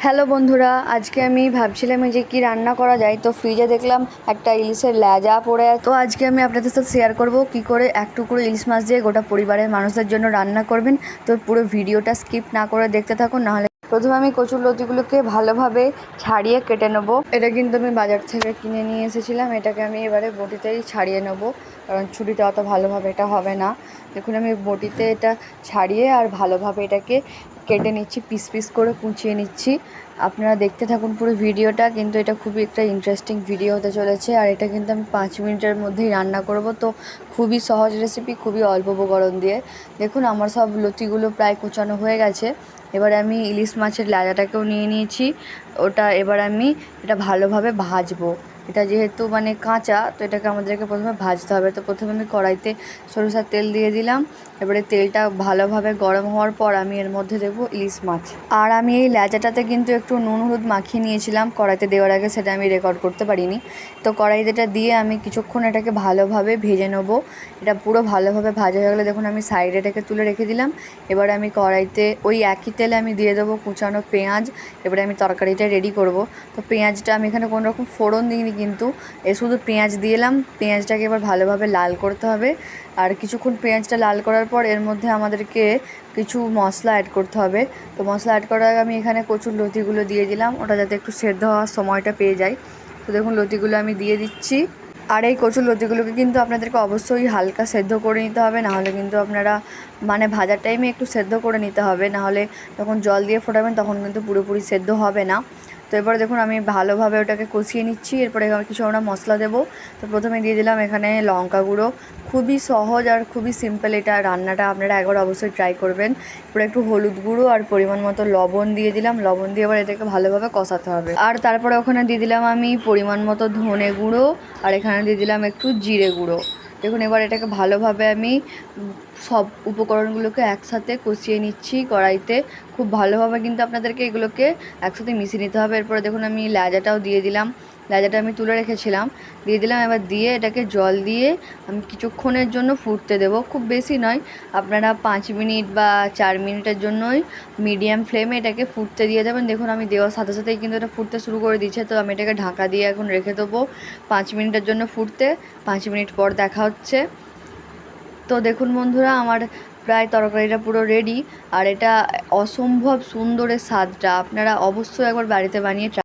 Hello বন্ধুরা, আজকে আমি ভাবছিলাম যে কি রান্না করা যায়। তো ফ্রিজে দেখলাম একটা ইলিশের ল্যাজা পড়ে আছে। তো আজকে আমি আপনাদের সাথে শেয়ার করব কি করে এক টুকরো ইলিশ মাছ দিয়ে গোটা পরিবারের মানুষদের জন্য রান্না করবেন। তো পুরো ভিডিওটা স্কিপ না করে দেখতে থাকুন, নাহলে প্রথমে আমি কচুর লতিগুলোকে ভালোভাবে ছাড়িয়ে কেটে নেবো। এটা কিন্তু আমি বাজার থেকে কিনে নিয়ে এসেছিলাম। এটাকে আমি এবারে বটিতেই ছাড়িয়ে নেবো, কারণ ছুরিতে অত ভালোভাবে এটা হবে না। দেখুন আমি বটিতে এটা ছাড়িয়ে আর ভালোভাবে এটাকে কেটে নিচ্ছি, পিস পিস করে কুচিয়ে নিচ্ছি। আপনারা দেখতে থাকুন পুরো ভিডিওটা, কিন্তু এটা খুবই একটা ইন্টারেস্টিং ভিডিও হতে চলেছে। আর এটা কিন্তু আমি 5 মিনিটের মধ্যেই রান্না করব। তো খুবই সহজ রেসিপি, খুবই অল্প উপকরণ দিয়ে। দেখুন আমার সব লতিগুলো প্রায় কুচানো হয়ে গেছে। এবারে আমি ইলিশ মাছের ল্যাজাটাকেও নিয়ে নিয়েছি। ওটা এবার আমি এটা ভালোভাবে ভাজবো। এটা যেহেতু মানে কাঁচা, তো এটাকে আমাদেরকে প্রথমে ভাজতে হবে। তো প্রথমে আমি কড়াইতে সরিষার তেল দিয়ে দিলাম। এবারে তেলটা ভালোভাবে গরম হওয়ার পর আমি এর মধ্যে দেবো ইলিশ মাছ। আর আমি এই ল্যাজাটাতে কিন্তু একটু নুন হলুদ মাখিয়ে নিয়েছিলাম কড়াইতে দেওয়ার আগে, সেটা আমি রেকর্ড করতে পারিনি। তো কড়াইতে দিয়ে আমি কিছুক্ষণ এটাকে ভালোভাবে ভেজে নেবো। এটা পুরো ভালোভাবে ভাজা হয়ে গেলে দেখুন আমি সাইডে এটাকে তুলে রেখে দিলাম। এবার আমি কড়াইতে ওই একই তেলে আমি দিয়ে দেবো কুচানো পেঁয়াজ। এবারে আমি তরকারিটা রেডি করব। তো পেঁয়াজটা আমি এখানে কোনো রকম ফোড়ন দিইনি, কিন্তু শুধু পেঁয়াজ দিলাম। পেঁয়াজটাকে এবার ভালোভাবে লাল করতে হবে। আর কিছুক্ষণ পেঁয়াজটা লাল করার পর এর মধ্যে আমাদেরকে কিছু মশলা অ্যাড করতে হবে। তো মশলা অ্যাড করার আগে আমি এখানে কচুর লতিগুলো দিয়ে দিলাম, ওটা যাতে একটু সেদ্ধ হওয়ার সময়টা পেয়ে যায়। তো দেখুন লতিগুলো আমি দিয়ে দিচ্ছি। আর এই কচুর লতিগুলোকে কিন্তু আপনাদেরকে অবশ্যই হালকা সেদ্ধ করে নিতে হবে, নাহলে কিন্তু আপনারা মানে ভাজার টাইমে একটু সেদ্ধ করে নিতে হবে, নাহলে যখন জল দিয়ে ফোটাবেন তখন কিন্তু পুরোপুরি সেদ্ধ হবে না। তো এবারে দেখুন আমি ভালোভাবে ওটাকে কষিয়ে নিচ্ছি। এরপরে কিছু আমরা মশলা দেবো। তো প্রথমে দিয়ে দিলাম এখানে লঙ্কা গুঁড়ো। খুবই সহজ আর খুবই সিম্পল এটা রান্নাটা, আপনারা একবার অবশ্যই ট্রাই করবেন। এরপরে একটু হলুদ গুঁড়ো আর পরিমাণ মতো লবণ দিয়ে দিলাম। লবণ দিয়ে এবার এটাকে ভালোভাবে কষাতে হবে। আর তারপরে ওখানে দিয়ে দিলাম আমি পরিমাণ মতো ধনে গুঁড়ো, আর এখানে দিয়ে দিলাম একটু জিরে গুঁড়ো। দেখুন এবার এটাকে ভালোভাবে আমি সব উপকরণগুলোকে একসাথে কষিয়ে নিচ্ছি কড়াইতে। খুব ভালোভাবে কিন্তু আপনাদেরকে এগুলোকে একসাথে মিশিয়ে নিতে হবে। এরপরে দেখুন আমি ল্যাজাটাও দিয়ে দিলাম। ল্যাজাটা আমি তুলে রেখেছিলাম, দিয়ে দিলাম। এবার দিয়ে এটাকে জল দিয়ে আমি কিছুক্ষণের জন্য ফুটতে দেবো, খুব বেশি নয়। আপনারা 5 মিনিট বা 4 মিনিটের জন্যই মিডিয়াম ফ্লেমে এটাকে ফুটতে দিয়ে দেবেন। দেখুন আমি দেওয়ার সাথে সাথেই কিন্তু এটা ফুটতে শুরু করে দিচ্ছে। তো আমি এটাকে ঢাকা দিয়ে এখন রেখে দেবো 5 মিনিটের জন্য ফুটতে। 5 মিনিট পর দেখা হচ্ছে। তো দেখুন বন্ধুরা, আমার প্রায় তরকারিটা পুরো রেডি। আর এটা অসম্ভব সুন্দরের স্বাদটা আপনারা অবশ্যই একবার বাড়িতে বানিয়ে